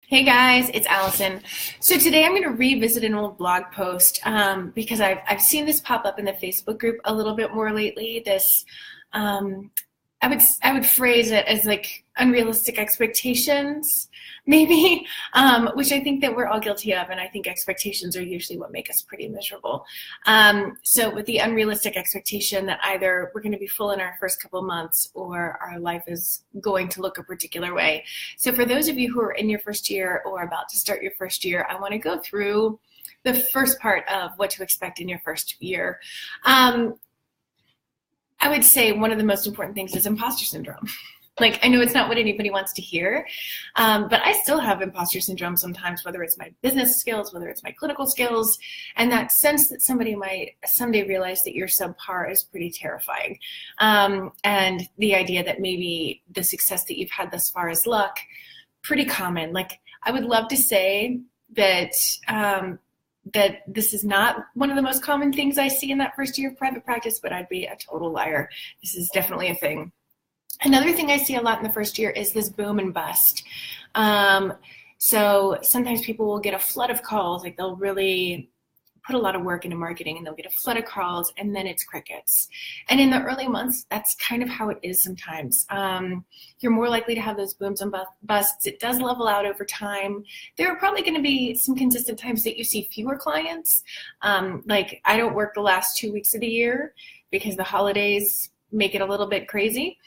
Hey guys, it's Allison. So today I'm going to revisit an old blog post because I've seen this pop up in the Facebook group a little bit more lately. This um, I would phrase it as like unrealistic expectations, maybe, which I think that we're all guilty of, and I think expectations are usually what make us pretty miserable. So with the unrealistic expectation that either we're going to be full in our first couple months or our life is going to look a particular way. So for those of you who are in your first year or about to start your first year, I want to go through the first part of what to expect in your first year. I would say one of the most important things is imposter syndrome. Like, I know it's not what anybody wants to hear, but I still have imposter syndrome sometimes, whether it's my business skills, whether it's my clinical skills, and that sense that somebody might someday realize that you're subpar is pretty terrifying. And the idea that maybe the success that you've had thus far is luck, pretty common. Like, I would love to say that that this is not one of the most common things I see in that first year of private practice, but I'd be a total liar. This is definitely a thing. Another thing I see a lot in the first year is this boom and bust. So sometimes people will get a flood of calls, like they'll really put a lot of work into marketing and they'll get a flood of calls and then it's crickets. And in the early months, that's kind of how it is sometimes. You're more likely to have those booms and busts. It does level out over time. There are probably going to be some consistent times that you see fewer clients. Like I don't work the last 2 weeks of the year because the holidays make it a little bit crazy.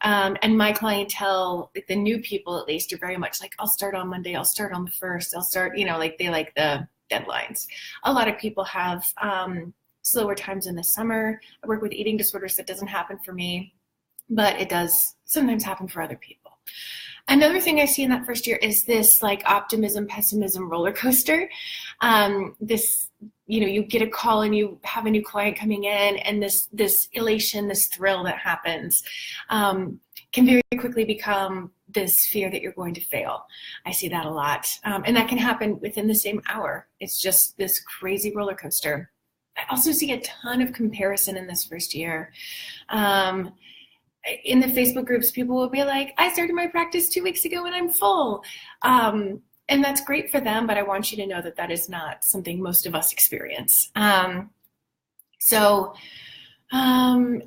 And my clientele, like the new people at least, are very much like, I'll start on Monday, I'll start on the 1st, I'll start, like they like the deadlines. A lot of people have slower times in the summer. I work with eating disorders. That doesn't happen for me, but it does sometimes happen for other people. Another thing I see in that first year is this like optimism, pessimism roller coaster. You get a call and you have a new client coming in, and this elation, this thrill that happens can very quickly become this fear that you're going to fail. I see that a lot. And that can happen within the same hour. It's just this crazy roller coaster. I also see a ton of comparison in this first year. In the Facebook groups, people will be like, I started my practice 2 weeks ago and I'm full. And that's great for them, but I want you to know that that is not something most of us experience.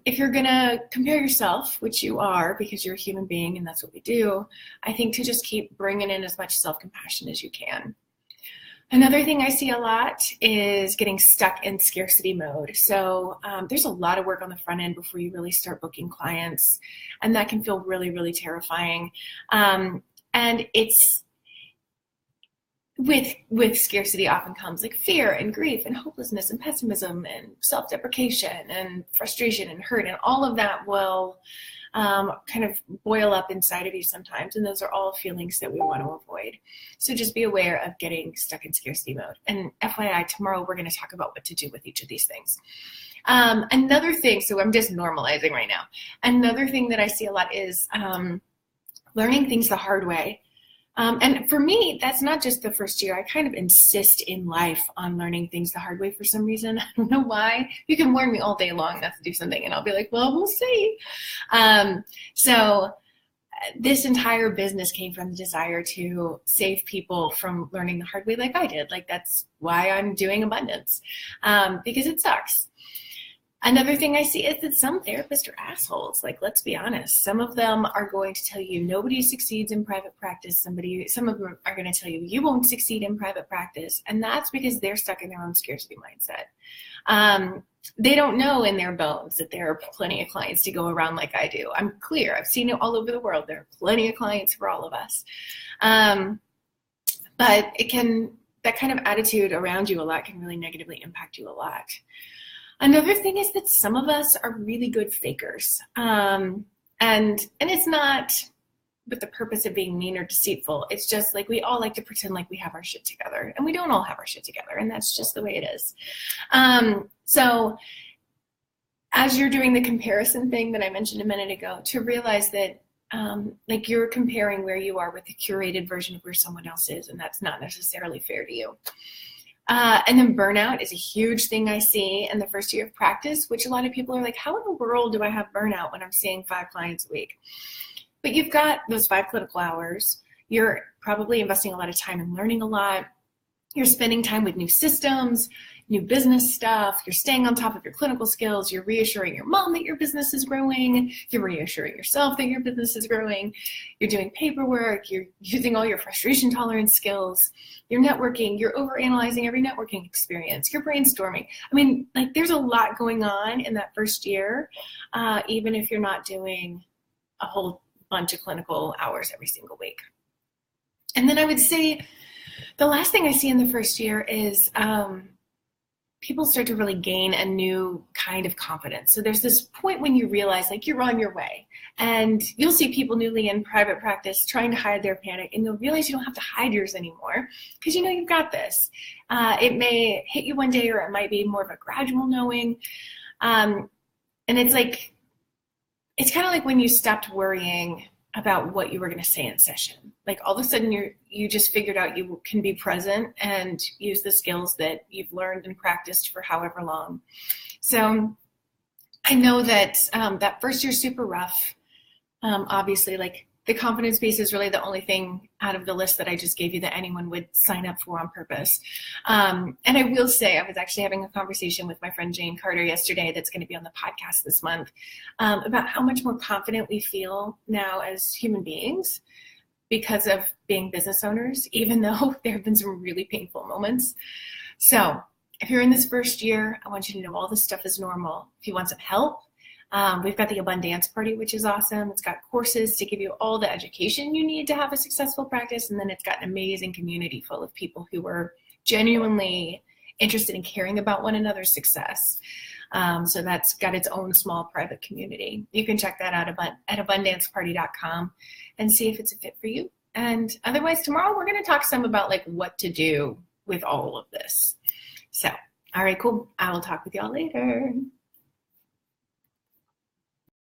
If you're going to compare yourself, which you are because you're a human being and that's what we do, I think to just keep bringing in as much self-compassion as you can. Another thing I see a lot is getting stuck in scarcity mode. So there's a lot of work on the front end before you really start booking clients, and that can feel really, really terrifying. And it's with scarcity often comes like fear and grief and hopelessness and pessimism and self-deprecation and frustration and hurt, and all of that will kind of boil up inside of you sometimes, and those are all feelings that we want to avoid. So just be aware of getting stuck in scarcity mode. And FYI, tomorrow we're going to talk about what to do with each of these things. Another thing, so I'm just normalizing right now. Another thing that I see a lot is learning things the hard way. And for me, that's not just the first year. I kind of insist in life on learning things the hard way for some reason. I don't know why. You can warn me all day long not to do something, and I'll be like, well, we'll see. So this entire business came from the desire to save people from learning the hard way like I did. Like, that's why I'm doing abundance, because it sucks. Another thing I see is that some therapists are assholes. Like, let's be honest. Some of them are going to tell you nobody succeeds in private practice. Some of them are going to tell you you won't succeed in private practice. And that's because they're stuck in their own scarcity mindset. They don't know in their bones that there are plenty of clients to go around like I do. I'm clear. I've seen it all over the world. There are plenty of clients for all of us. But that kind of attitude around you a lot can really negatively impact you a lot. Another thing is that some of us are really good fakers. And it's not with the purpose of being mean or deceitful. It's just like we all like to pretend like we have our shit together, and we don't all have our shit together, and that's just the way it is. So as you're doing the comparison thing that I mentioned a minute ago, to realize that like you're comparing where you are with the curated version of where someone else is, and that's not necessarily fair to you. And then burnout is a huge thing I see in the first year of practice, which a lot of people are like, how in the world do I have burnout when I'm seeing 5 clients a week? But you've got those 5 clinical hours. You're probably investing a lot of time in learning a lot. You're spending time with new systems, new business stuff. You're staying on top of your clinical skills. You're reassuring your mom that your business is growing. You're reassuring yourself that your business is growing. You're doing paperwork. You're using all your frustration tolerance skills. You're networking. You're overanalyzing every networking experience. You're brainstorming. I mean, like, there's a lot going on in that first year, even if you're not doing a whole bunch of clinical hours every single week. And then I would say the last thing I see in the first year is people start to really gain a new kind of confidence. So there's this point when you realize, like, you're on your way, and you'll see people newly in private practice trying to hide their panic, and you'll realize you don't have to hide yours anymore because you know you've got this. It may hit you one day, or it might be more of a gradual knowing. And it's like, it's kind of like when you stopped worrying about what you were going to say in session. Like, all of a sudden you just figured out you can be present and use the skills that you've learned and practiced for however long. So I know that that first year's super rough. Obviously, like, the confidence piece is really the only thing out of the list that I just gave you that anyone would sign up for on purpose. And I will say, I was actually having a conversation with my friend Jane Carter yesterday that's going to be on the podcast this month about how much more confident we feel now as human beings because of being business owners, even though there have been some really painful moments. So if you're in this first year, I want you to know all this stuff is normal. If you want some help, we've got the Abundance Party, which is awesome. It's got courses to give you all the education you need to have a successful practice. And then it's got an amazing community full of people who are genuinely interested in caring about one another's success. So that's got its own small private community. You can check that out at abundanceparty.com and see if it's a fit for you. And otherwise, tomorrow we're going to talk some about, like, what to do with all of this. So, all right, cool. I will talk with y'all later.